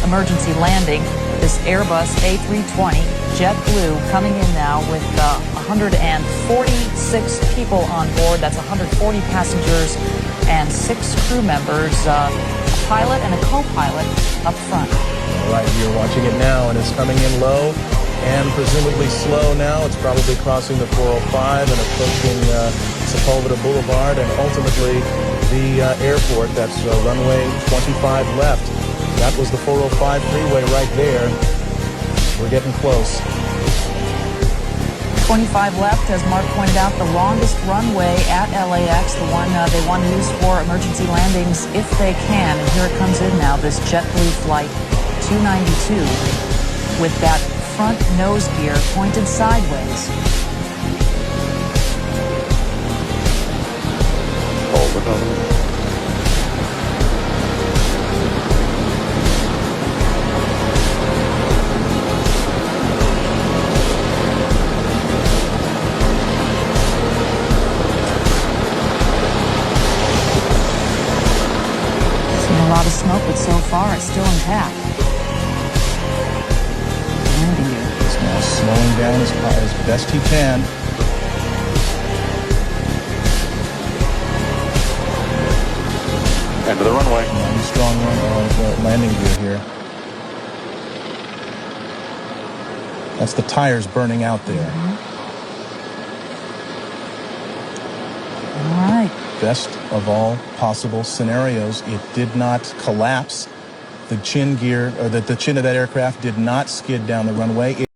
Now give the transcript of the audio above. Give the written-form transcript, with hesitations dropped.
emergency landing. This Airbus A320 JetBlue coming in now with 146 people on board. That's 140 passengers and 6 crew members, a pilot and a co-pilot up front. All right, you're watching it now, and it's coming in low and presumably slow now. It's probably crossing the 405 and approaching Sepulveda Boulevard and ultimately the airport. That's runway 25 left. That was the 405 freeway right there. We're getting close. 25 left, as Mark pointed out, the longest runway at LAX, the one they want to use for emergency landings if they can. And here it comes in now, this JetBlue flight 292 with that front nose gear pointed sideways. Hold it on. Seen a lot of smoke, but so far it's still intact. Landing gear. He's now slowing down as best he can. End of the runway. Nice strong landing gear here. That's the tires burning out there. All right. Best of all possible scenarios, it did not collapse. The chin gear, or the chin of that aircraft did not skid down the runway.